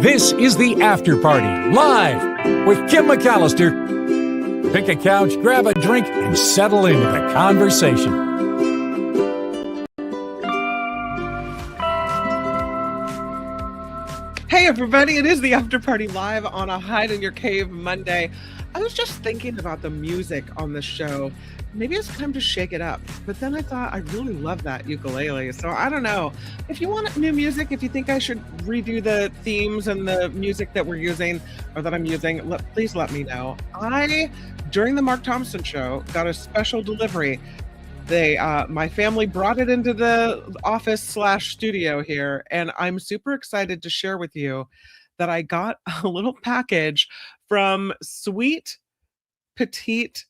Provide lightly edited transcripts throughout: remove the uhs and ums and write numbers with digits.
This is the After Party, live with Kim McAllister. Pick a couch, grab a drink, and settle into the conversation. Hey everybody, it is the After Party live on a Hide in Your Cave Monday. I was just thinking about the music on the show. Maybe it's time to shake it up. But then I thought I really love that ukulele. So I don't know. If you want new music, if you think I should redo the themes and the music that we're using or that I'm using, please let me know. During the Mark Thompson show, got a special delivery. My family brought it into the office/studio here, and I'm super excited to share with you that I got a little package from Sweet Petite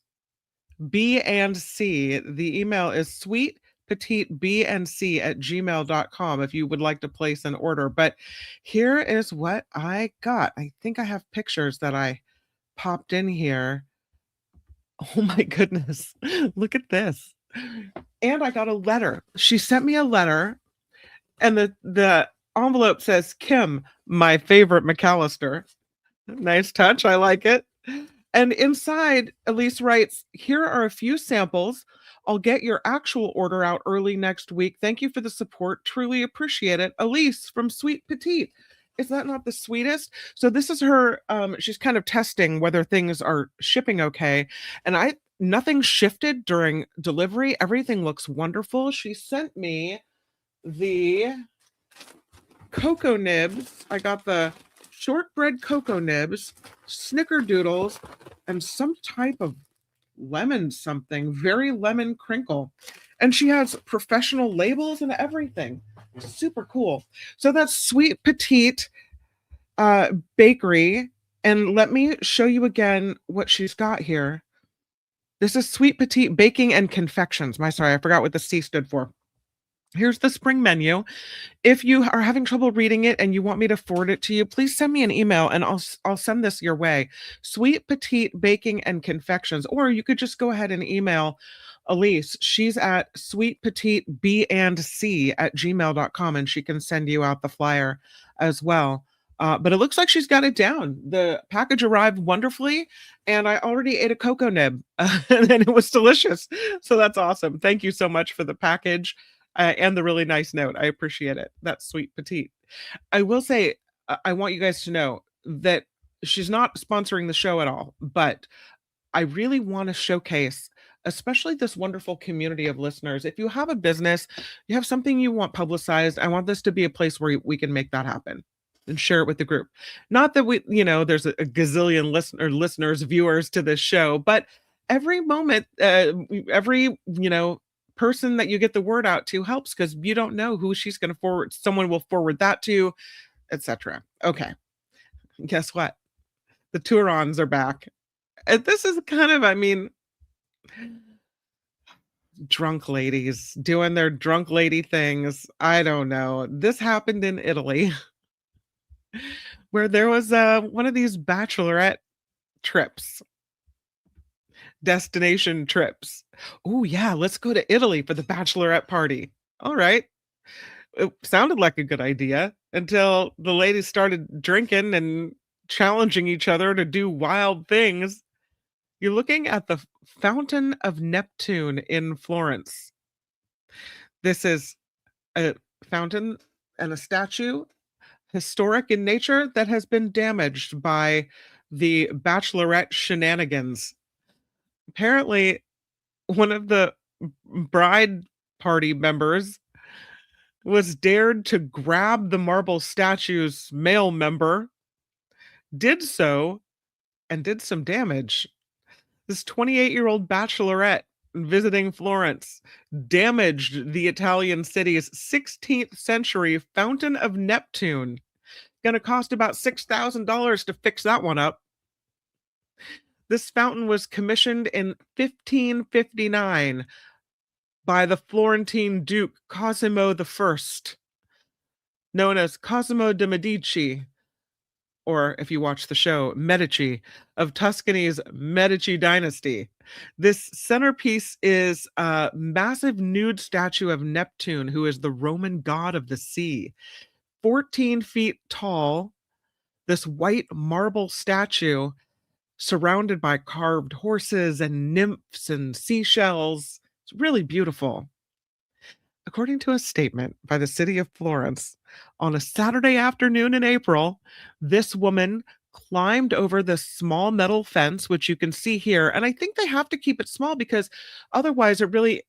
B and C. The email is sweetpetitebandc@gmail.com if you would like to place an order. But here is what I got. I think I have pictures that I popped in here. Oh my goodness. Look at this. And I got a letter. She sent me a letter, and the envelope says, Kim, my favorite McAllister. Nice touch. I like it. And inside, Elise writes, here are a few samples. I'll get your actual order out early next week. Thank you for the support. Truly appreciate it. Elise from Sweet Petite. Is that not the sweetest? So this is her, she's kind of testing whether things are shipping okay. And nothing shifted during delivery. Everything looks wonderful. She sent me the cocoa nibs. I got the shortbread cocoa nibs, snickerdoodles, and some type of lemon something, very lemon crinkle. And she has professional labels and everything. Super cool. So that's Sweet Petite Bakery. And let me show you again what she's got here. This is Sweet Petite Baking and Confections. I forgot what the C stood for. Here's the spring menu. If you are having trouble reading it and you want me to forward it to you, please send me an email and I'll send this your way. Sweet Petite Baking and Confections. Or you could just go ahead and email Elise. She's at sweetpetitebandc@gmail.com, and she can send you out the flyer as well. But it looks like she's got it down. The package arrived wonderfully, and I already ate a cocoa nib, and it was delicious. So that's awesome. Thank you so much for the package. And the really nice note. I appreciate it. That's Sweet Petite. I will say, I want you guys to know that she's not sponsoring the show at all, but I really want to showcase, especially this wonderful community of listeners. If you have a business, you have something you want publicized, I want this to be a place where we can make that happen and share it with the group. Not that there's a gazillion listeners, viewers to this show, but every moment, every, person that you get the word out to helps, because you don't know who she's going to forward. Someone will forward that to, etc. Okay. Guess what? The Tourons are back. And this is kind of, drunk ladies doing their drunk lady things. I don't know. This happened in Italy where there was one of these bachelorette trips. Destination trips. Oh yeah, let's go to Italy for the bachelorette party. All right. It sounded like a good idea until the ladies started drinking and challenging each other to do wild things. You're looking at the Fountain of Neptune in Florence. This is a fountain and a statue, historic in nature, that has been damaged by the bachelorette shenanigans. Apparently, one of the bride party members was dared to grab the marble statue's male member, did so, and did some damage. This 28-year-old bachelorette visiting Florence damaged the Italian city's 16th century Fountain of Neptune. Gonna cost about $6,000 to fix that one up. This fountain was commissioned in 1559 by the Florentine Duke Cosimo I, known as Cosimo de' Medici, or if you watch the show, Medici, of Tuscany's Medici dynasty. This centerpiece is a massive nude statue of Neptune, who is the Roman god of the sea. 14 feet tall, This white marble statue surrounded by carved horses and nymphs and seashells. It's really beautiful. According to a statement by the city of Florence, on a Saturday afternoon in April, this woman climbed over the small metal fence, which you can see here. And I think they have to keep it small because otherwise it really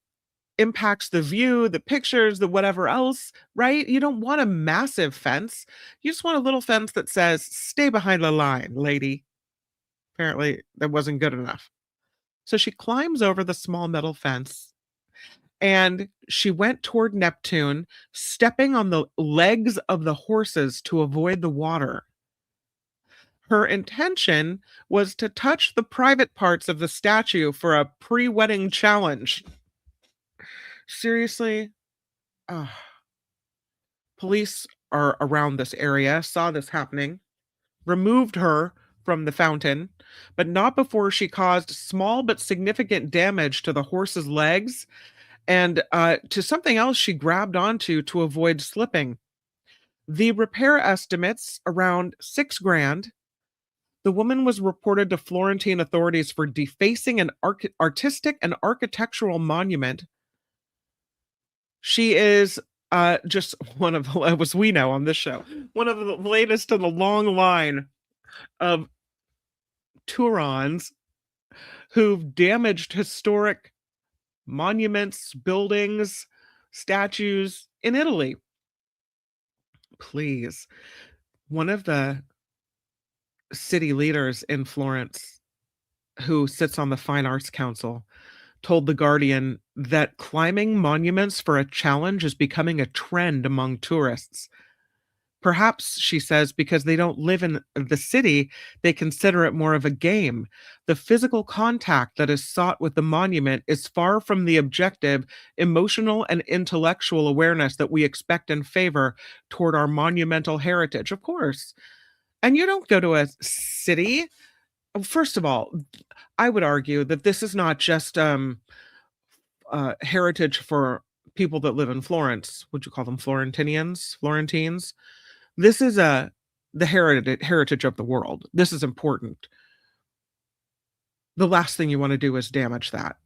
impacts the view, the pictures, the whatever else, right? You don't want a massive fence. You just want a little fence that says, "Stay behind the line, lady." Apparently, that wasn't good enough. So she climbs over the small metal fence and she went toward Neptune, stepping on the legs of the horses to avoid the water. Her intention was to touch the private parts of the statue for a pre wedding challenge. Seriously? Ugh. Police are around this area, saw this happening, removed her from the fountain, but not before she caused small but significant damage to the horse's legs and to something else she grabbed onto to avoid slipping. The repair estimates around 6 grand. The woman was reported to Florentine authorities for defacing an artistic and architectural monument. She is just one of the, as we know on this show, one of the latest in the long line of Turons who've damaged historic monuments, buildings, statues in Italy. Please. One of the city leaders in Florence who sits on the Fine Arts Council told The Guardian that climbing monuments for a challenge is becoming a trend among tourists. Perhaps, she says, because they don't live in the city, they consider it more of a game. The physical contact that is sought with the monument is far from the objective, emotional, and intellectual awareness that we expect and favor toward our monumental heritage. Of course. And you don't go to a city. First of all, I would argue that this is not just heritage for people that live in Florence. Would you call them Florentines? This is the heritage of the world. This is important. The last thing you want to do is damage that.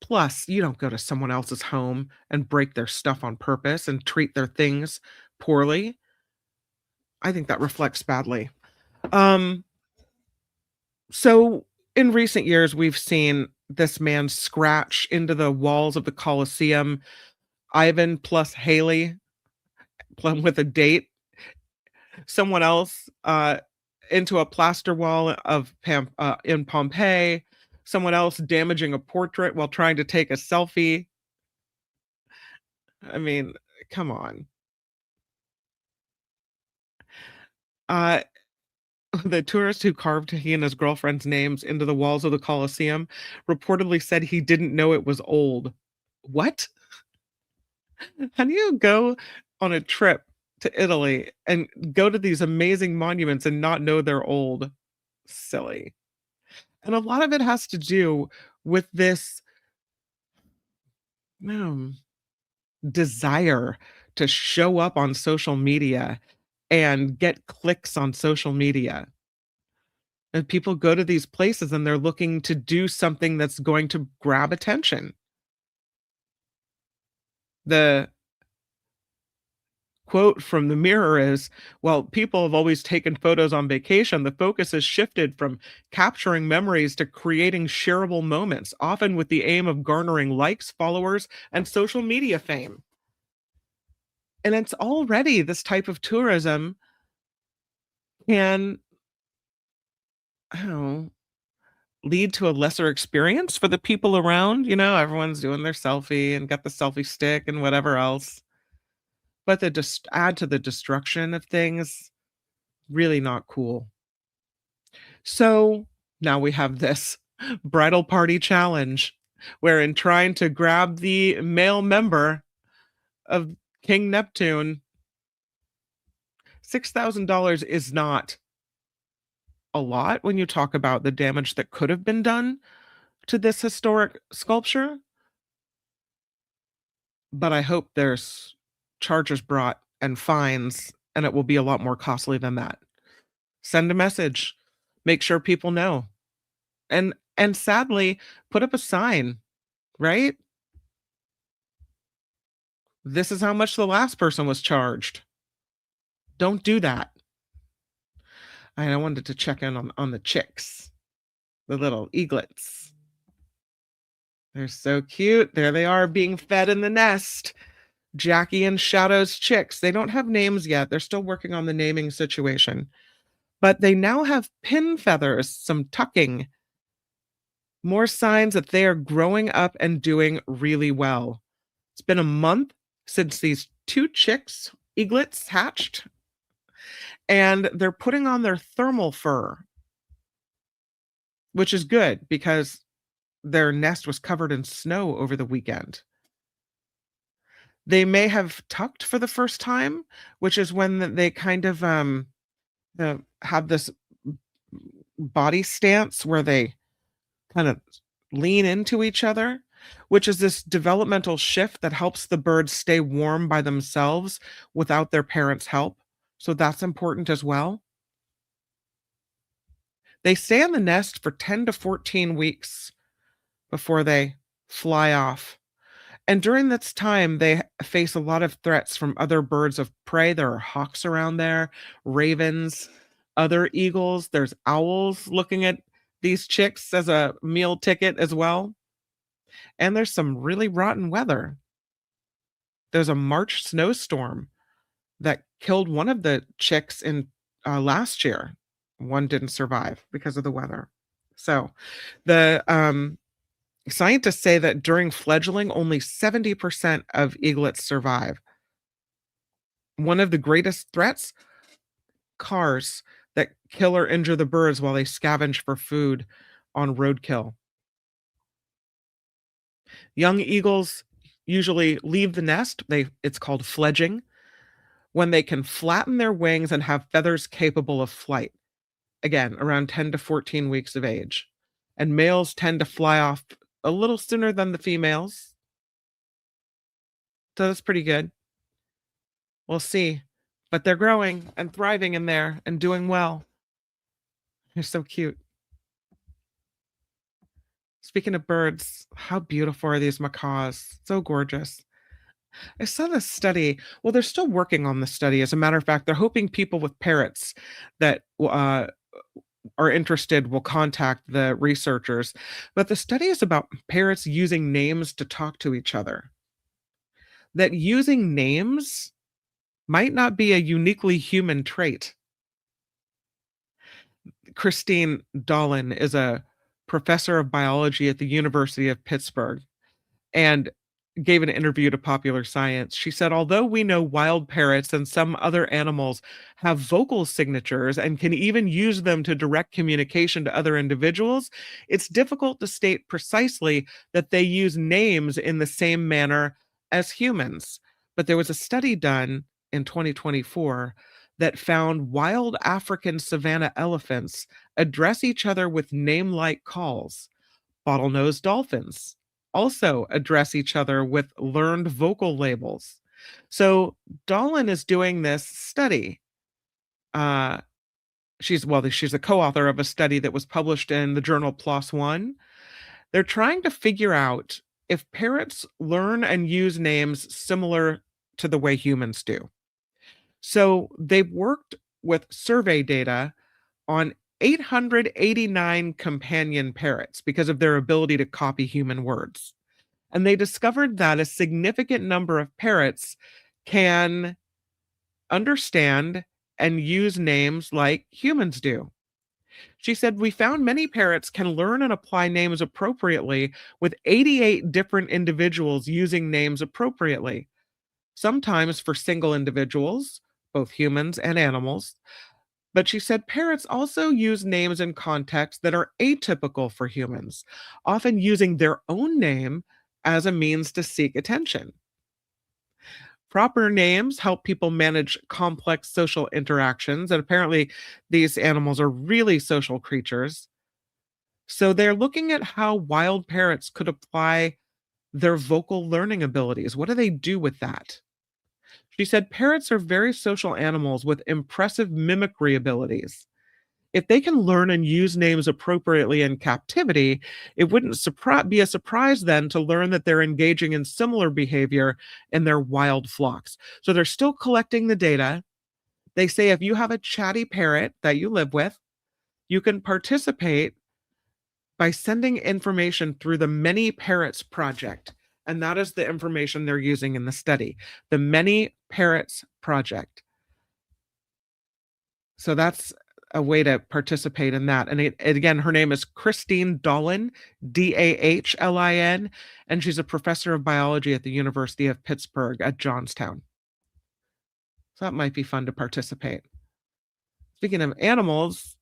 Plus, you don't go to someone else's home and break their stuff on purpose and treat their things poorly. I think that reflects badly. Um, so in recent years, we've seen this man scratch into the walls of the Colosseum. Ivan plus Haley with a date. Someone else into a plaster wall of in Pompeii. Someone else damaging a portrait while trying to take a selfie. I mean, come on. Uh, the tourist who carved he and his girlfriend's names into the walls of the Colosseum reportedly said he didn't know it was old. What? How do you go on a trip to Italy and go to these amazing monuments and not know they're old? Silly. And a lot of it has to do with this um, desire to show up on social media and get clicks on social media. And people go to these places and they're looking to do something that's going to grab attention. The quote from the Mirror is, "While people have always taken photos on vacation, the focus has shifted from capturing memories to creating shareable moments, often with the aim of garnering likes, followers, and social media fame." And it's already this type of tourism can, I don't know, lead to a lesser experience for the people around. Everyone's doing their selfie and got the selfie stick and whatever else. But they just add to the destruction of things. Really not cool. So now we have this bridal party challenge where, in trying to grab the male member of King Neptune, $6,000 is not a lot when you talk about the damage that could have been done to this historic sculpture. But I hope there's charges brought and fines, and it will be a lot more costly than that. Send a message. Make sure people know. And sadly, put up a sign, right? This is how much the last person was charged. Don't do that. And I wanted to check in on the chicks, the little eaglets. They're so cute. There they are being fed in the nest. Jackie and Shadow's chicks. They don't have names yet. They're still working on the naming situation. But they now have pin feathers, some tucking, more signs that they are growing up and doing really well. It's been a month since these two chicks, eaglets, hatched, and they're putting on their thermal fur, which is good because their nest was covered in snow over the weekend. They may have tucked for the first time, which is when they kind of have this body stance where they kind of lean into each other, which is this developmental shift that helps the birds stay warm by themselves without their parents' help. So that's important as well. They stay in the nest for 10 to 14 weeks before they fly off. And during this time, they face a lot of threats from other birds of prey. There are hawks around there, ravens, other eagles. There's owls looking at these chicks as a meal ticket as well. And there's some really rotten weather. There's a March snowstorm that killed one of the chicks in last year. One didn't survive because of the weather. So the scientists say that during fledgling, only 70% of eaglets survive. One of the greatest threats, cars that kill or injure the birds while they scavenge for food on roadkill. Young eagles usually leave the nest. It's called fledging, when they can flatten their wings and have feathers capable of flight. Again, around 10 to 14 weeks of age. And males tend to fly off a little sooner than the females. So that's pretty good. We'll see. But they're growing and thriving in there and doing well. They're so cute. Speaking of birds, how beautiful are these macaws? So gorgeous. I saw this study. Well, they're still working on the study. As a matter of fact, they're hoping people with parrots that are interested will contact the researchers. But the study is about parrots using names to talk to each other. That using names might not be a uniquely human trait. Christine Dolan is a professor of biology at the University of Pittsburgh and gave an interview to Popular Science. She said, although we know wild parrots and some other animals have vocal signatures and can even use them to direct communication to other individuals, it's difficult to state precisely that they use names in the same manner as humans. But there was a study done in 2024 that found wild African savanna elephants address each other with name-like calls. Bottlenose dolphins also address each other with learned vocal labels. So Dolan is doing this study. She's a co-author of a study that was published in the journal PLOS One. They're trying to figure out if parrots learn and use names similar to the way humans do. So they've worked with survey data on 889 companion parrots because of their ability to copy human words. And they discovered that a significant number of parrots can understand and use names like humans do. She said, we found many parrots can learn and apply names appropriately, with 88 different individuals using names appropriately, sometimes for single individuals, both humans and animals. But she said parrots also use names in contexts that are atypical for humans, often using their own name as a means to seek attention. Proper names help people manage complex social interactions, and apparently these animals are really social creatures. So they're looking at how wild parrots could apply their vocal learning abilities. What do they do with that? She said parrots are very social animals with impressive mimicry abilities. If they can learn and use names appropriately in captivity, it wouldn't be a surprise then to learn that they're engaging in similar behavior in their wild flocks. So they're still collecting the data. They say if you have a chatty parrot that you live with, you can participate by sending information through the Many Parrots Project. And that is the information they're using in the study, the Many Parrots Project. So that's a way to participate in that. And again, her name is Christine Dahlin, Dahlin, and she's a professor of biology at the University of Pittsburgh at Johnstown. So that might be fun to participate. Speaking of animals,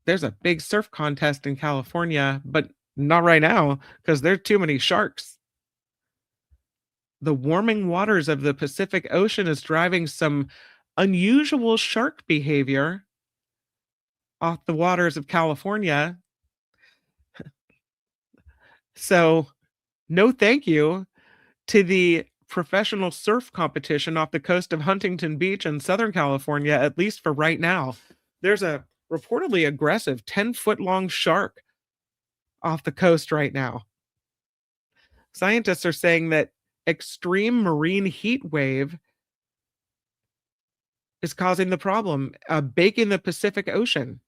there's a big surf contest in California, but not right now because there are too many sharks. The warming waters of the Pacific Ocean is driving some unusual shark behavior off the waters of California. So, no thank you to the professional surf competition off the coast of Huntington Beach in Southern California, at least for right now. There's a reportedly aggressive 10-foot long shark off the coast right now. Scientists are saying that extreme marine heat wave is causing the problem, baking the Pacific Ocean.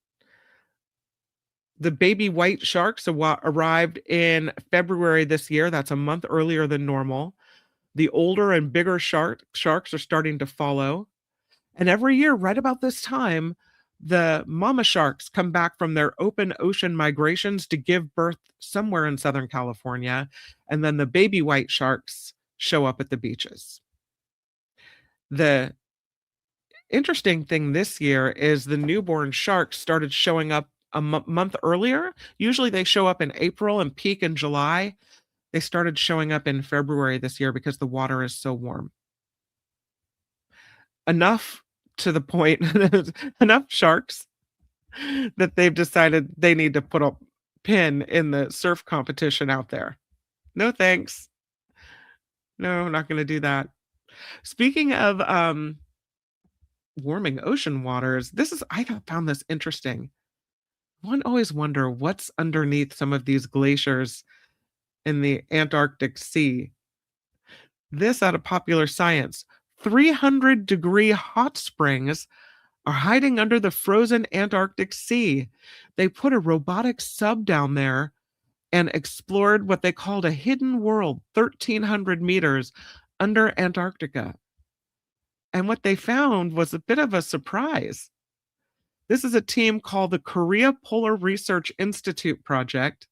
The baby white sharks arrived in February this year. That's a month earlier than normal. The older and bigger sharks are starting to follow. And every year, right about this time, the mama sharks come back from their open ocean migrations to give birth somewhere in Southern California. And then the baby white sharks show up at the beaches. The interesting thing this year is the newborn sharks started showing up a month earlier. Usually they show up in April and peak in July. They started showing up in February this year because the water is so warm. Enough to the point, enough sharks that they've decided they need to put a pin in the surf competition out there. No thanks. No, I'm not going to do that. Speaking of warming ocean waters, I found this interesting. One always wonder what's underneath some of these glaciers in the Antarctic Sea. This out of Popular Science. 300-degree hot springs are hiding under the frozen Antarctic Sea. They put a robotic sub down there and explored what they called a hidden world, 1,300 meters under Antarctica. And what they found was a bit of a surprise. This is a team called the Korea Polar Research Institute Project.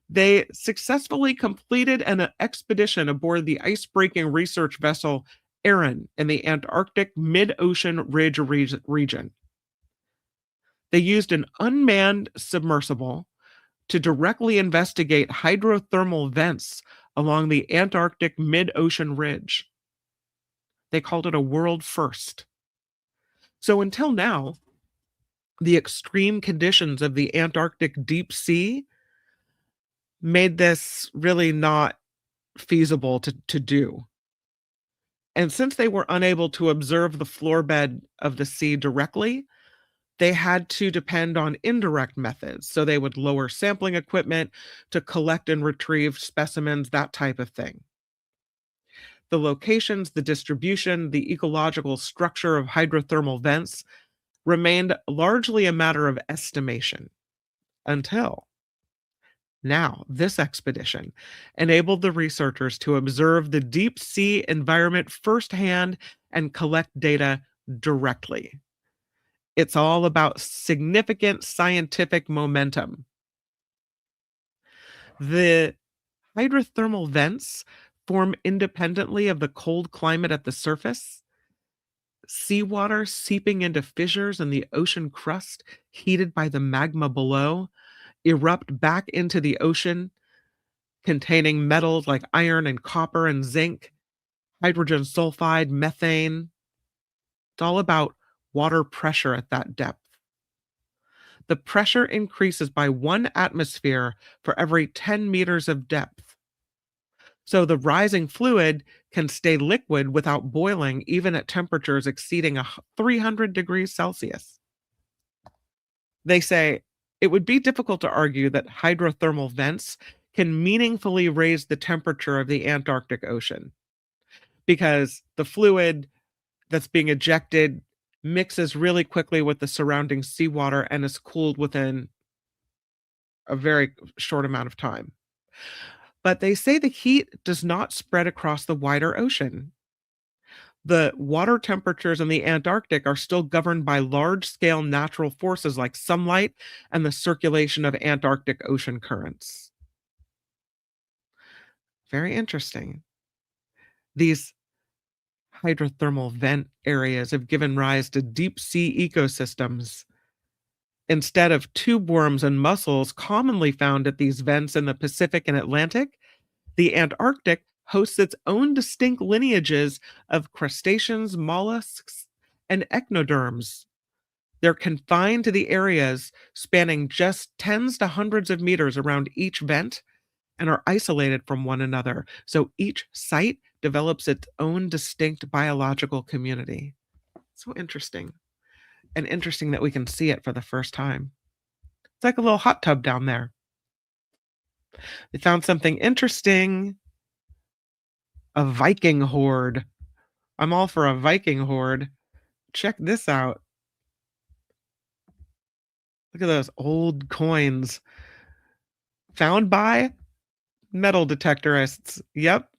They successfully completed an expedition aboard the ice-breaking research vessel Erin in the Antarctic mid-ocean ridge region. They used an unmanned submersible to directly investigate hydrothermal vents along the Antarctic mid-ocean ridge. They called it a world first. So until now, the extreme conditions of the Antarctic deep sea made this really not feasible to do. And since they were unable to observe the floor bed of the sea directly, they had to depend on indirect methods. So they would lower sampling equipment to collect and retrieve specimens, that type of thing. The locations, the distribution, the ecological structure of hydrothermal vents remained largely a matter of estimation until now. This expedition enabled the researchers to observe the deep sea environment firsthand and collect data directly. It's all about significant scientific momentum. The hydrothermal vents form independently of the cold climate at the surface. Seawater seeping into fissures in the ocean crust, heated by the magma below, erupt back into the ocean, containing metals like iron and copper and zinc, hydrogen sulfide, methane. It's all about water pressure at that depth. The pressure increases by 1 atmosphere for every 10 meters of depth. So the rising fluid can stay liquid without boiling, even at temperatures exceeding 300 degrees Celsius. They say it would be difficult to argue that hydrothermal vents can meaningfully raise the temperature of the Antarctic Ocean because the fluid that's being ejected mixes really quickly with the surrounding seawater and is cooled within a very short amount of time. But they say the heat does not spread across the wider ocean. The water temperatures in the Antarctic are still governed by large scale natural forces like sunlight and the circulation of Antarctic ocean currents. Very interesting. These hydrothermal vent areas have given rise to deep sea ecosystems. Instead of tube worms and mussels commonly found at these vents in the Pacific and Atlantic, the Antarctic hosts its own distinct lineages of crustaceans, mollusks, and echinoderms. They're confined to the areas spanning just tens to hundreds of meters around each vent and are isolated from one another. So each site develops its own distinct biological community. So interesting. And interesting that we can see it for the first time. It's like a little hot tub down there. They found something interesting, a Viking hoard. I'm all for a Viking hoard. Check this out. Look at those old coins found by metal detectorists. Yep.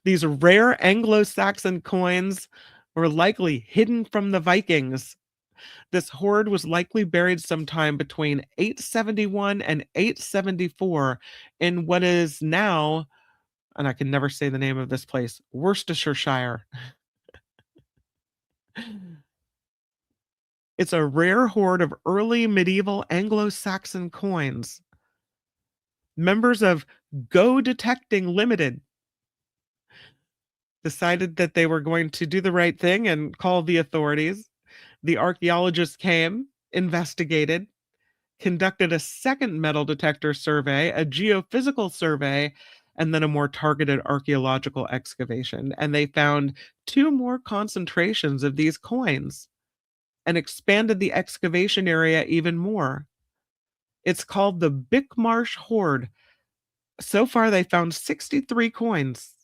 These rare Anglo Saxon coins were likely hidden from the Vikings. This hoard was likely buried sometime between 871 and 874 in what is now, and I can never say the name of this place, Worcestershire. It's a rare hoard of early medieval Anglo Saxon coins. Members of Go Detecting Limited decided that they were going to do the right thing and call the authorities. The archaeologists came, investigated, conducted a second metal detector survey, a geophysical survey, and then a more targeted archaeological excavation. And they found two more concentrations of these coins and expanded the excavation area even more. It's called the Bickmarsh Hoard. So far, they found 63 coins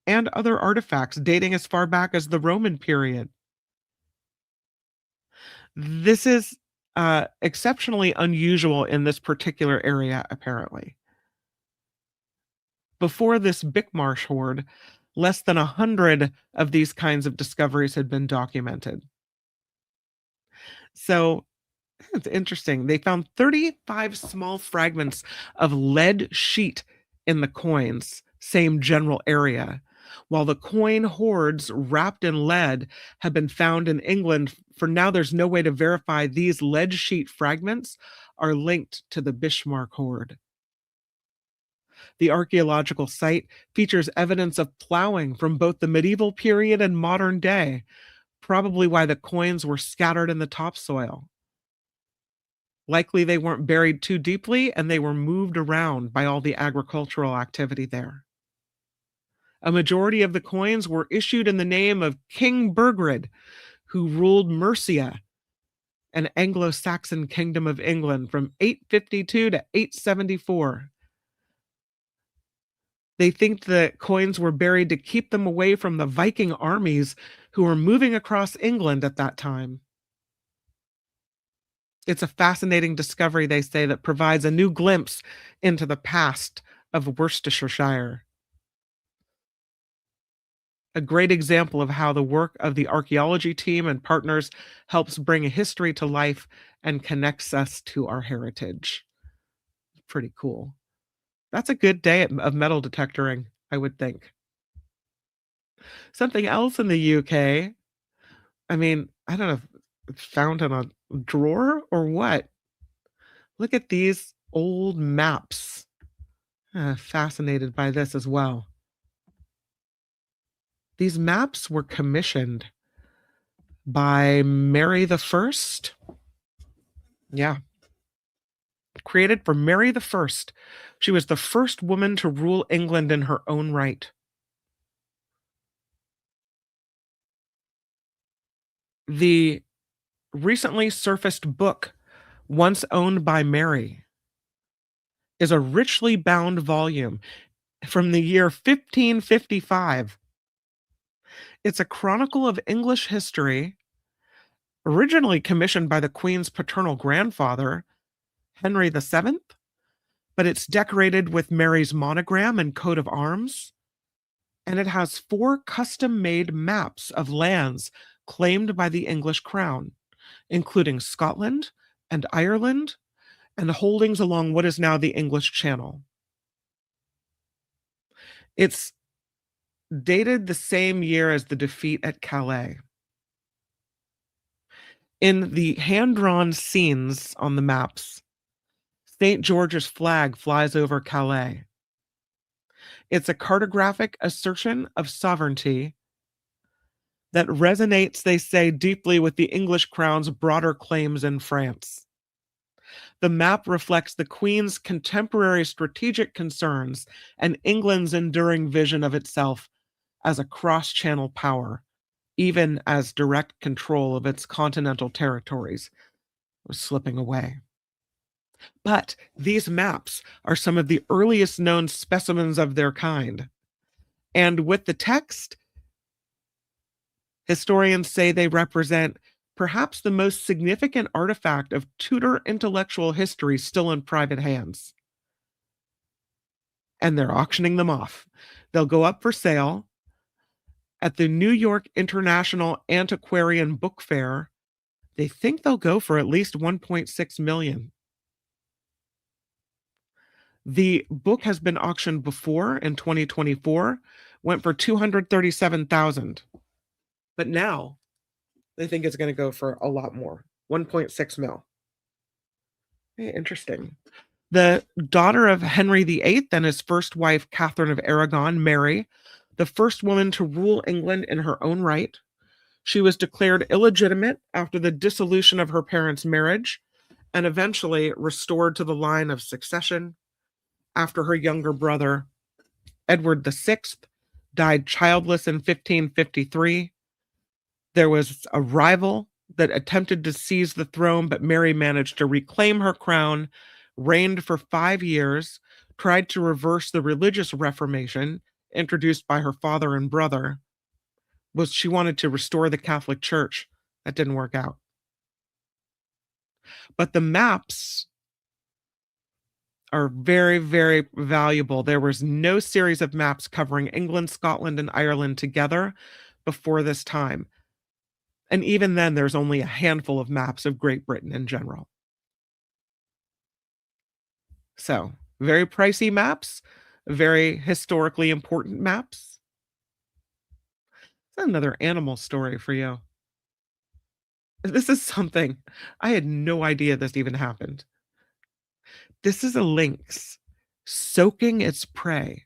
and other artifacts dating as far back as the Roman period. This is exceptionally unusual in this particular area, apparently. Before this Bickmarsh hoard, less than 100 of these kinds of discoveries had been documented. So it's interesting. They found 35 small fragments of lead sheet in the coins, same general area, while the coin hoards wrapped in lead have been found in England. For now, there's no way to verify these lead sheet fragments are linked to the Bismarck hoard. The archaeological site features evidence of plowing from both the medieval period and modern day, probably why the coins were scattered in the topsoil. Likely they weren't buried too deeply and they were moved around by all the agricultural activity there. A majority of the coins were issued in the name of King Burgred, who ruled Mercia, an Anglo Saxon kingdom of England from 852 to 874. They think the coins were buried to keep them away from the Viking armies who were moving across England at that time. It's a fascinating discovery, they say, that provides a new glimpse into the past of Worcestershire. A great example of how the work of the archaeology team and partners helps bring a history to life and connects us to our heritage. Pretty cool. That's a good day of metal detectoring, I would think. Something else in the UK, I mean, I don't know if it's found in a drawer or what. Look at these old maps. Fascinated by this as well. These maps were commissioned by Mary the First. Yeah. Created for Mary the First. She was the first woman to rule England in her own right. The recently surfaced book once owned by Mary, is a richly bound volume from the year 1555. It's a chronicle of English history, originally commissioned by the Queen's paternal grandfather, Henry VII, but it's decorated with Mary's monogram and coat of arms, and it has 4 custom-made maps of lands claimed by the English crown, including Scotland and Ireland, and holdings along what is now the English Channel. It's dated the same year as the defeat at Calais. In the hand-drawn scenes on the maps, St. George's flag flies over Calais. It's a cartographic assertion of sovereignty that resonates, they say, deeply with the English crown's broader claims in France. The map reflects the Queen's contemporary strategic concerns and England's enduring vision of itself as a cross-channel power, even as direct control of its continental territories was slipping away. But these maps are some of the earliest known specimens of their kind. And with the text, historians say they represent perhaps the most significant artifact of Tudor intellectual history still in private hands. And they're auctioning them off. They'll go up for sale at the New York International Antiquarian Book Fair. They think they'll go for at least $1.6 million. The book has been auctioned before in 2024, went for $237,000. But now they think it's going to go for a lot more, 1.6 mil. Very interesting. The daughter of Henry VIII and his first wife, Catherine of Aragon, Mary, the first woman to rule England in her own right. She was declared illegitimate after the dissolution of her parents' marriage and eventually restored to the line of succession after her younger brother, Edward VI, died childless in 1553. There was a rival that attempted to seize the throne, but Mary managed to reclaim her crown, reigned for 5 years, tried to reverse the religious reformation introduced by her father and brother. She wanted to restore the Catholic Church. That didn't work out. But the maps are very, very valuable. There was no series of maps covering England, Scotland, and Ireland together before this time. And even then, there's only a handful of maps of Great Britain in general. So, very pricey maps, very historically important maps. That's another animal story for you. This is something I had no idea this even happened. This is a lynx soaking its prey.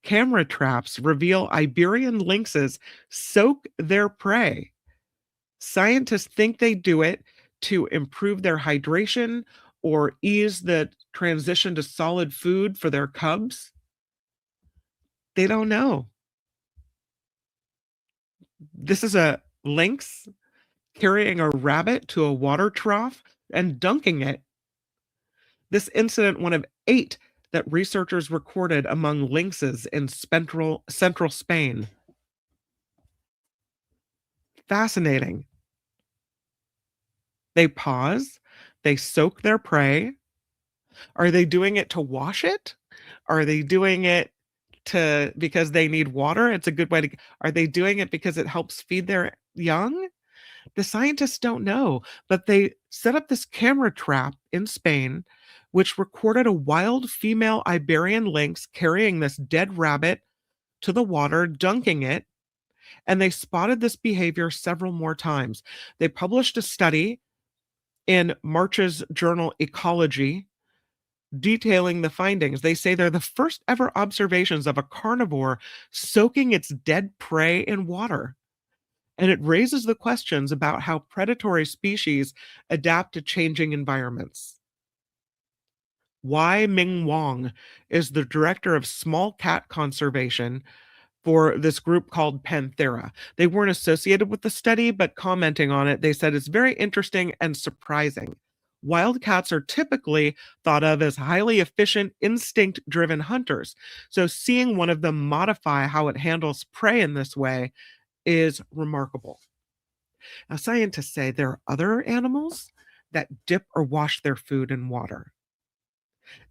Camera traps reveal Iberian lynxes soak their prey. Scientists think they do it to improve their hydration or ease the transition to solid food for their cubs. They don't know. This is a lynx carrying a rabbit to a water trough and dunking it. This incident, one of 8 that researchers recorded among lynxes in central Spain. Fascinating. They pause, they soak their prey. Are they doing it to wash it? Are they doing it because they need water? It's a good way to. Are they doing it because it helps feed their young? The scientists don't know, but they set up this camera trap in Spain, which recorded a wild female Iberian lynx carrying this dead rabbit to the water, dunking it, and they spotted this behavior several more times. They published a study in March's journal Ecology detailing the findings. They say they're the first ever observations of a carnivore soaking its dead prey in water. And it raises the questions about how predatory species adapt to changing environments. Wai Ming Wong is the director of small cat conservation for this group called Panthera. They weren't associated with the study, but commenting on it, they said it's very interesting and surprising. Wildcats are typically thought of as highly efficient, instinct driven hunters. So seeing one of them modify how it handles prey in this way is remarkable. Now, scientists say there are other animals that dip or wash their food in water.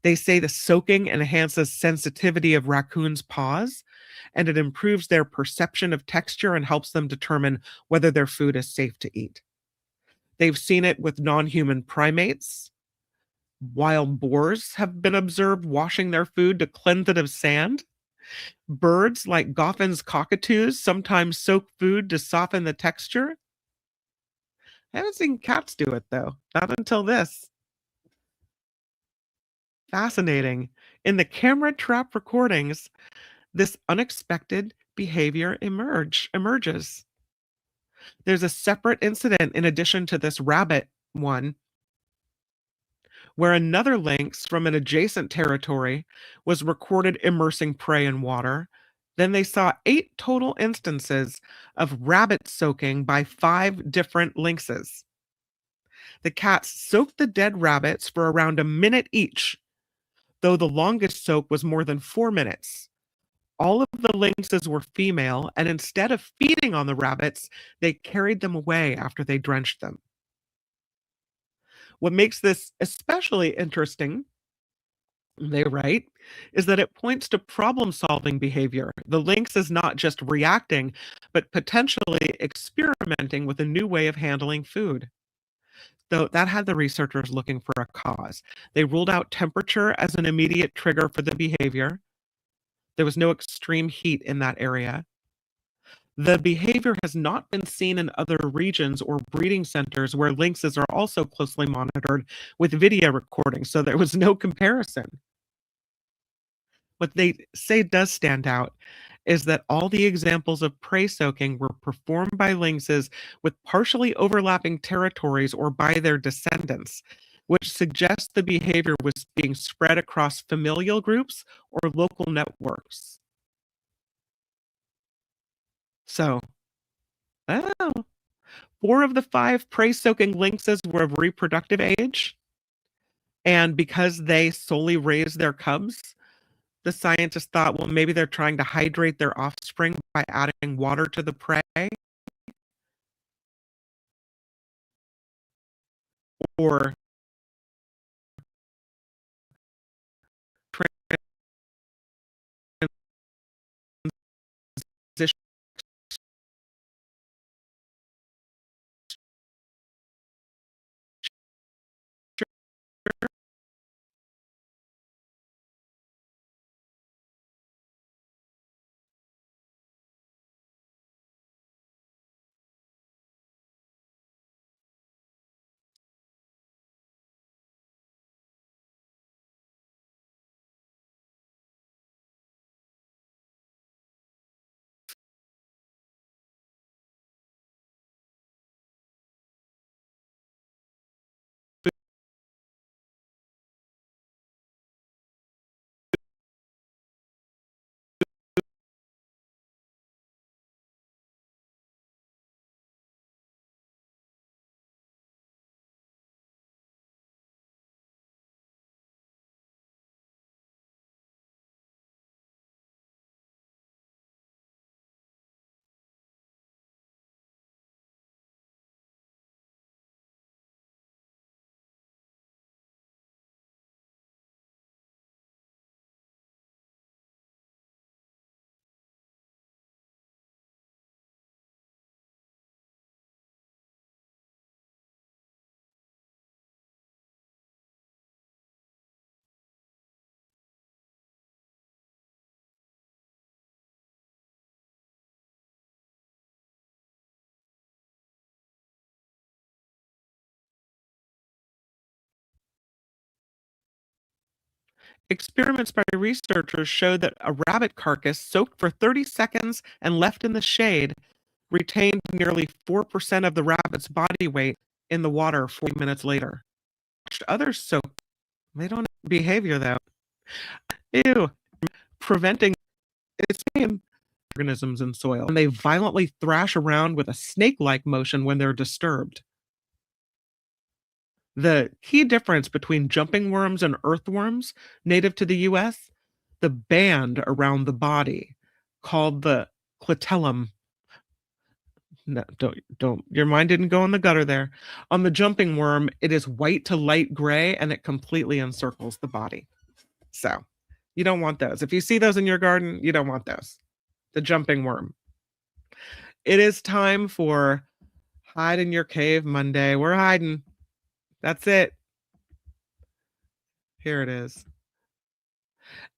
They say the soaking enhances sensitivity of raccoons' paws, and it improves their perception of texture and helps them determine whether their food is safe to eat. They've seen it with non-human primates. Wild boars have been observed washing their food to cleanse it of sand. Birds like Goffin's cockatoos sometimes soak food to soften the texture. I haven't seen cats do it though, not until this. Fascinating. In the camera trap recordings, this unexpected behavior emerges. There's a separate incident in addition to this rabbit one where another lynx from an adjacent territory was recorded immersing prey in water. Then they saw 8 total instances of rabbit soaking by 5 different lynxes. The cats soaked the dead rabbits for around a minute each, though the longest soak was more than 4 minutes. All of the lynxes were female, and instead of feeding on the rabbits, they carried them away after they drenched them. What makes this especially interesting, they write, is that it points to problem-solving behavior. The lynx is not just reacting, but potentially experimenting with a new way of handling food. Though that had the researchers looking for a cause. They ruled out temperature as an immediate trigger for the behavior. There was no extreme heat in that area. The behavior has not been seen in other regions or breeding centers where lynxes are also closely monitored with video recording, so there was no comparison. What they say does stand out is that all the examples of prey soaking were performed by lynxes with partially overlapping territories or by their descendants, which suggests the behavior was being spread across familial groups or local networks. So, oh, 4 of the 5 prey-soaking lynxes were of reproductive age, and because they solely raised their cubs, the scientists thought, well, maybe they're trying to hydrate their offspring by adding water to the prey, or transition. Experiments by researchers showed that a rabbit carcass soaked for 30 seconds and left in the shade retained nearly 4% of the rabbit's body weight in the water 40 minutes later. Others soak. They don't have behavior though. Ew. Preventing its name organisms in soil, and they violently thrash around with a snake-like motion when they're disturbed. The key difference between jumping worms and earthworms native to the US, the band around the body called the clitellum. No, don't. Your mind didn't go in the gutter there. On the jumping worm, it is white to light gray and it completely encircles the body. So, you don't want those. If you see those in your garden, you don't want those. The jumping worm. It is time for Hide in Your Cave Monday. We're hiding. That's it. Here it is.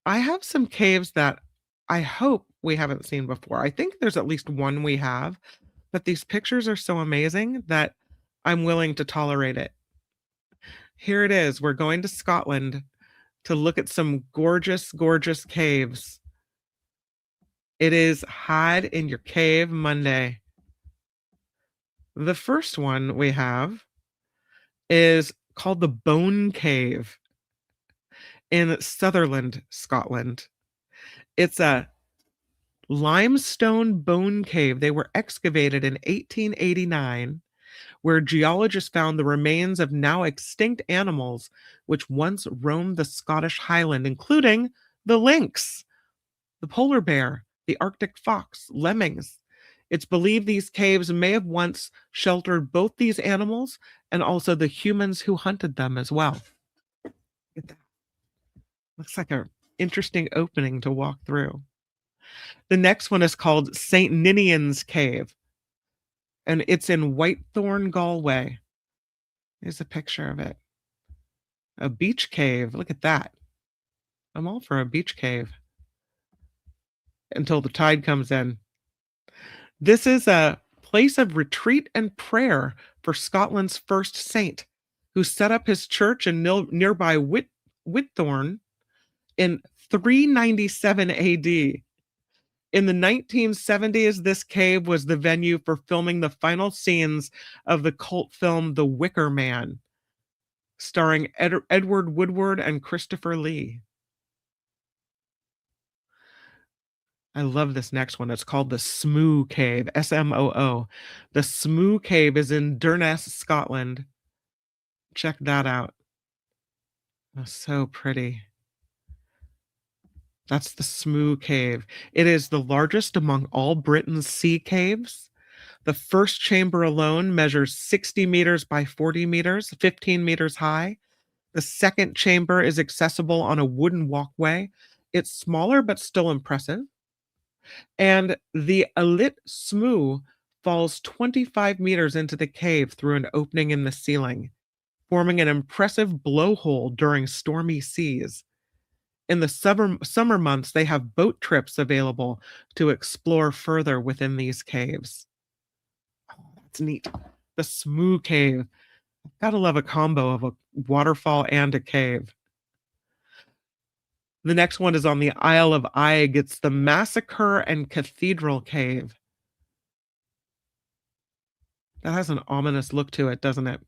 I have some caves that I hope we haven't seen before. I think there's at least one we have, but these pictures are so amazing that I'm willing to tolerate it. Here it is. We're going to Scotland to look at some gorgeous, gorgeous caves. It is Hide in Your Cave Monday. The first one we have is called the Bone Cave in Sutherland, Scotland. It's a limestone bone cave. They were excavated in 1889, where geologists found the remains of now extinct animals which once roamed the Scottish Highland, including the lynx, the polar bear, the Arctic fox, lemmings. It's believed these caves may have once sheltered both these animals and also the humans who hunted them as well. Look at that. Looks like an interesting opening to walk through. The next one is called St. Ninian's Cave, and it's in Whitethorn, Galway. Here's a picture of it. A beach cave. Look at that. I'm all for a beach cave until the tide comes in. This is a place of retreat and prayer for Scotland's first saint, who set up his church in nearby Whitethorn in 397 AD. In the 1970s, this cave was the venue for filming the final scenes of the cult film The Wicker Man, starring Edward Woodward and Christopher Lee. I love this next one. It's called the Smoo Cave, Smoo. The Smoo Cave is in Durness, Scotland. Check that out. Oh, so pretty. That's the Smoo Cave. It is the largest among all Britain's sea caves. The first chamber alone measures 60 meters by 40 meters, 15 meters high. The second chamber is accessible on a wooden walkway. It's smaller but still impressive. And the Eaglet Smoo falls 25 meters into the cave through an opening in the ceiling, forming an impressive blowhole during stormy seas. In the summer months, they have boat trips available to explore further within these caves. Oh, that's neat. The Smoo Cave. Gotta love a combo of a waterfall and a cave. The next one is on the Isle of Eigg. It's the Massacre and Cathedral Cave. That has an ominous look to it, doesn't it?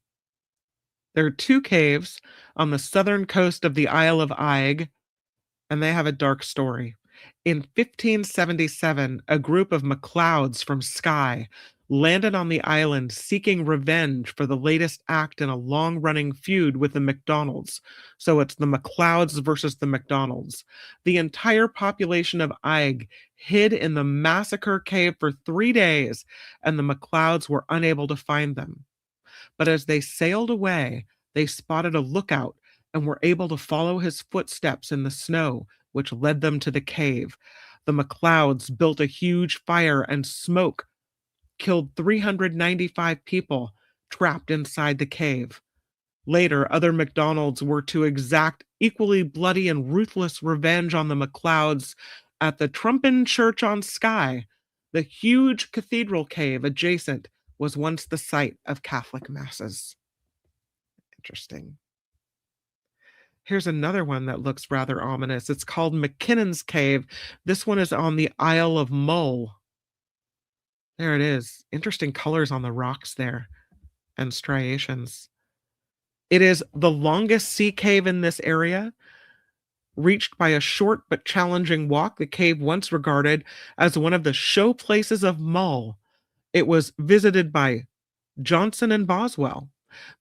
There are two caves on the southern coast of the Isle of Eigg, and they have a dark story. In 1577, a group of MacLeods from Skye landed on the island seeking revenge for the latest act in a long-running feud with the MacDonalds. So it's the MacLeods versus the MacDonalds. The entire population of Eigg hid in the Massacre Cave for 3 days, and the MacLeods were unable to find them. But as they sailed away, they spotted a lookout and were able to follow his footsteps in the snow, which led them to the cave. The MacLeods built a huge fire, and smoke killed 395 people trapped inside the cave. Later, other MacDonalds were to exact equally bloody and ruthless revenge on the MacLeods at the Trumpin Church on Skye. The huge cathedral cave adjacent was once the site of Catholic masses. Interesting. Here's another one that looks rather ominous. It's called McKinnon's Cave. This one is on the Isle of Mull. There it is. Interesting colors on the rocks there and striations. It is the longest sea cave in this area. Reached by a short but challenging walk, the cave once regarded as one of the show places of Mull. It was visited by Johnson and Boswell.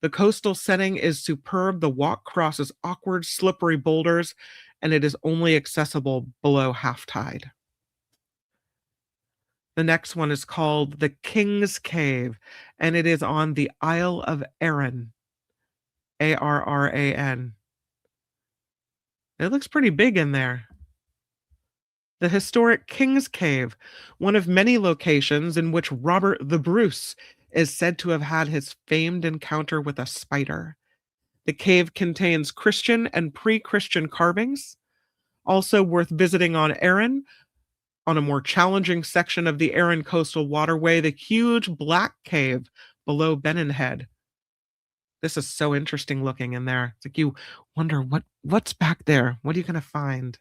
The coastal setting is superb. The walk crosses awkward, slippery boulders, and it is only accessible below half tide. The next one is called the King's Cave, and it is on the Isle of Arran. Arran. It looks pretty big in there. The historic King's Cave, one of many locations in which Robert the Bruce is said to have had his famed encounter with a spider. The cave contains Christian and pre-Christian carvings. Also worth visiting on Arran, on a more challenging section of the Arran coastal waterway, the huge Black Cave below Benenhead. This is so interesting looking in there. It's like you wonder what's back there. What are you going to find?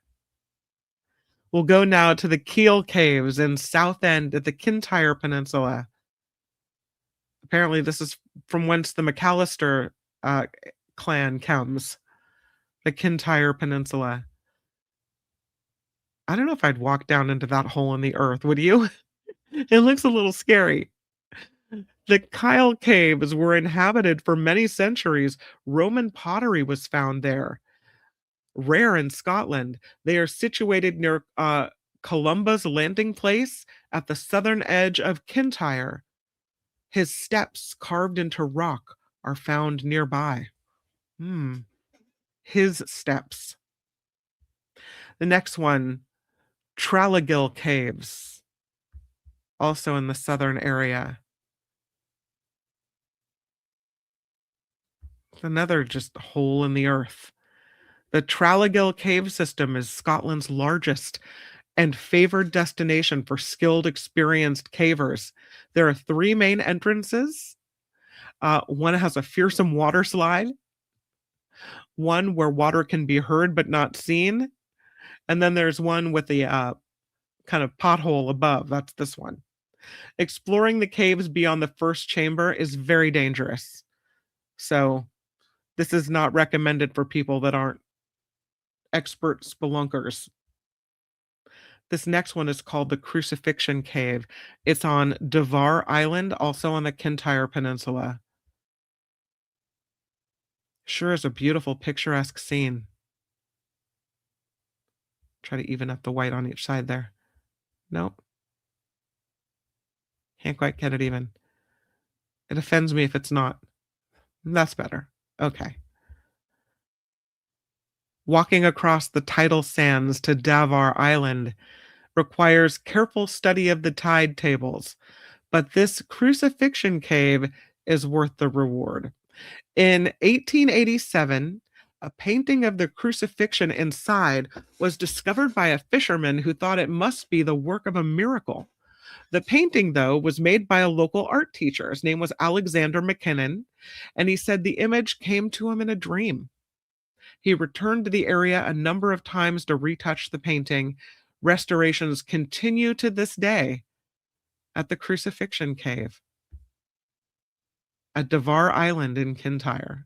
We'll go now to the Keel Caves in Southend at the Kintyre Peninsula. Apparently, this is from whence the McAllister clan comes, the Kintyre Peninsula. I don't know if I'd walk down into that hole in the earth, would you? It looks a little scary. The Kyle Caves were inhabited for many centuries. Roman pottery was found there, rare in Scotland. They are situated near Columba's landing place at the southern edge of Kintyre. His steps carved into rock are found nearby. His steps. The next one, Tralagill Caves, also in the southern area. Another just hole in the earth. The Tralagill cave system is Scotland's largest and favored destination for skilled, experienced cavers. There are 3 main entrances. One has a fearsome water slide, one where water can be heard but not seen, and then there's one with the kind of pothole above. That's this one. Exploring the caves beyond the first chamber is very dangerous. So this is not recommended for people that aren't expert spelunkers. This next one is called the Crucifixion Cave. It's on Devar Island, also on the Kintyre Peninsula. Sure is a beautiful, picturesque scene. Try to even up the white on each side there. Nope. Can't quite get it even. It offends me if it's not. That's better. Okay. Walking across the tidal sands to Davar Island requires careful study of the tide tables, but this crucifixion cave is worth the reward. In 1887, a painting of the crucifixion inside was discovered by a fisherman who thought it must be the work of a miracle. The painting, though, was made by a local art teacher. His name was Alexander McKinnon, and he said the image came to him in a dream. He returned to the area a number of times to retouch the painting. Restorations continue to this day at the Crucifixion Cave at Devar Island in Kintyre.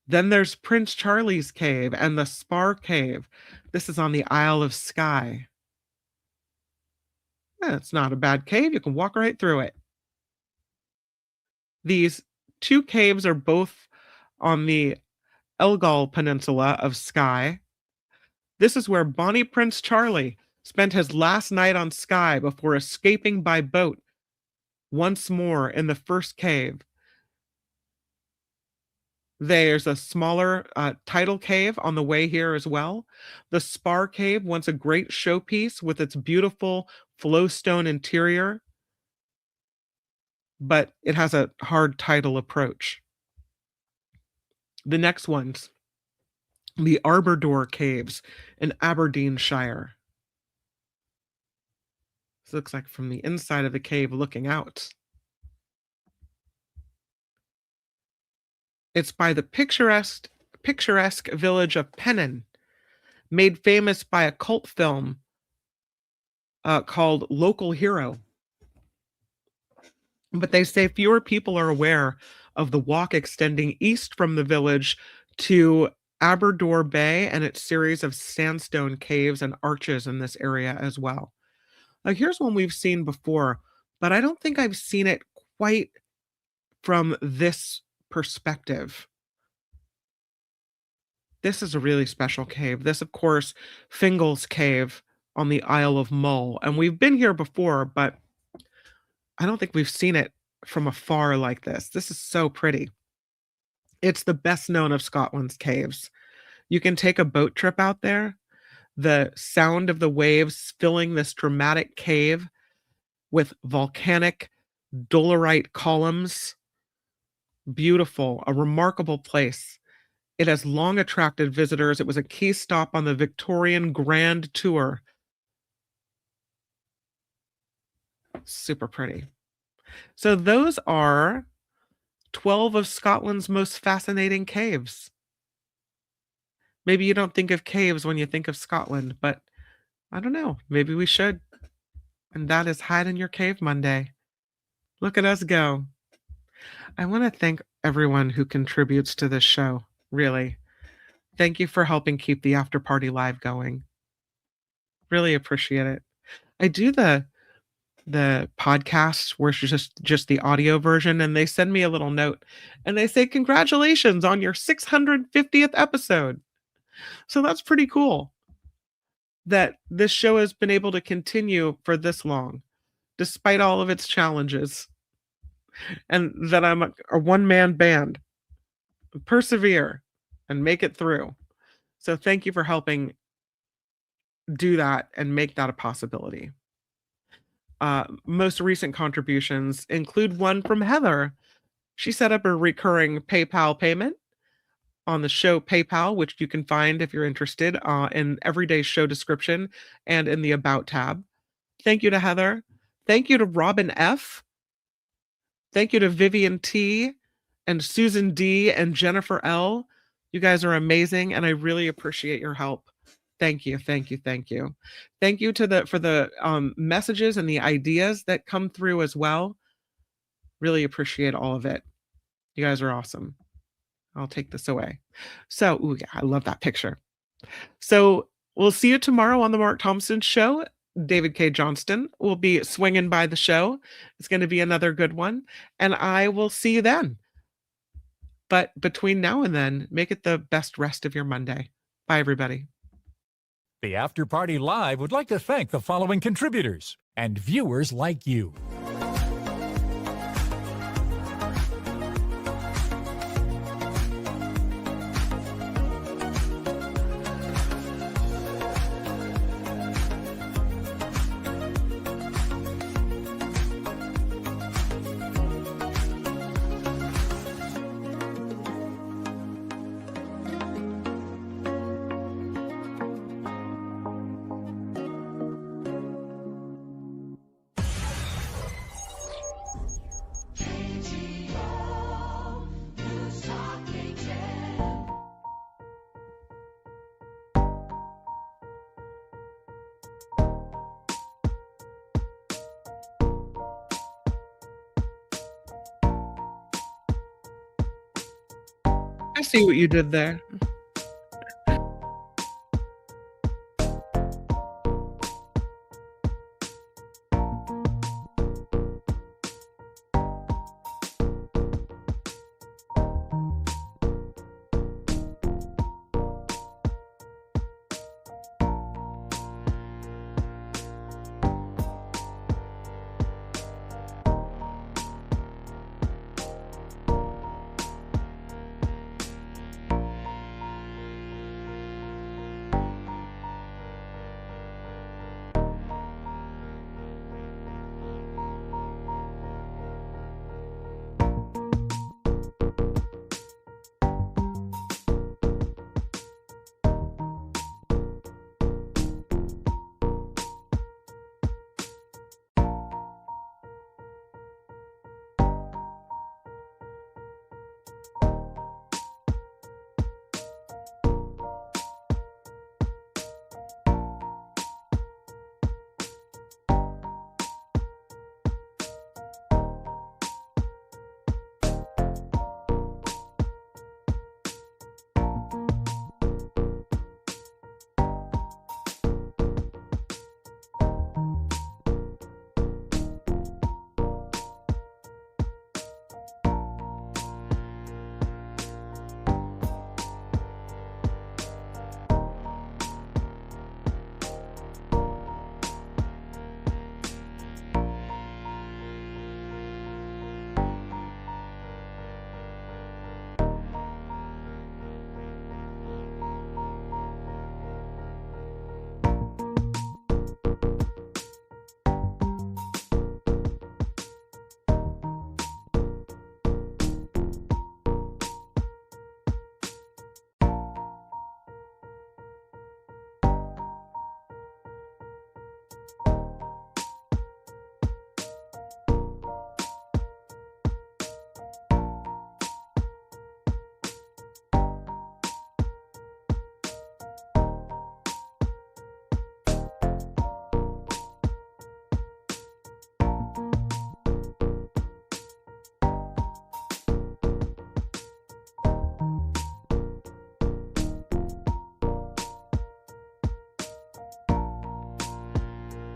Then there's Prince Charlie's Cave and the Spar Cave. This is on the Isle of Skye. It's not a bad cave. You can walk right through it. These 2 caves are both on the Elgall Peninsula of Skye. This is where Bonnie Prince Charlie spent his last night on Skye before escaping by boat once more in the first cave. There's a smaller tidal cave on the way here as well. The Spar Cave, once a great showpiece with its beautiful flowstone interior, but it has a hard tidal approach. The next one's the Arbor Caves in Aberdeenshire. This looks like from the inside of the cave looking out. It's by the picturesque village of Pennon, made famous by a cult film called Local Hero. But they say fewer people are aware of the walk extending east from the village to Aberdore Bay and its series of sandstone caves and arches in this area as well. Here's one we've seen before, but I don't think I've seen it quite from this perspective. This is a really special cave. This, of course, Fingal's Cave on the Isle of Mull. And we've been here before, but I don't think we've seen it from afar like this. This is so pretty. It's the best known of Scotland's caves. You can take a boat trip out there. The sound of the waves filling this dramatic cave with volcanic dolerite columns. Beautiful, a remarkable place. It has long attracted visitors. It was a key stop on the Victorian Grand Tour. Super pretty. So those are 12 of Scotland's most fascinating caves. Maybe you don't think of caves when you think of Scotland, but I don't know. Maybe we should. And that is Hide in Your Cave Monday. Look at us go. I want to thank everyone who contributes to this show, really. Thank you for helping keep the after party live going. Really appreciate it. I do the podcast where it's just the audio version, and they send me a little note and they say, congratulations on your 650th episode. So that's pretty cool that this show has been able to continue for this long, despite all of its challenges, and that I'm a one-man band. Persevere and make it through. So thank you for helping do that and make that a possibility. Most recent contributions include one from Heather. She set up a recurring PayPal payment on the show PayPal, which you can find if you're interested in everyday show description and in the About tab. Thank you to Heather. Thank you to Robin F. Thank you to Vivian T. and Susan D. and Jennifer L. You guys are amazing, and I really appreciate your help. Thank you, thank you, thank you. Thank you for the messages and the ideas that come through as well. Really appreciate all of it. You guys are awesome. I'll take this away. So, ooh, yeah, I love that picture. So we'll see you tomorrow on the Mark Thompson Show. David K. Johnston will be swinging by the show. It's going to be another good one. And I will see you then. But between now and then, make it the best rest of your Monday. Bye, everybody. The After Party Live would like to thank the following contributors and viewers like you. I see what you did there.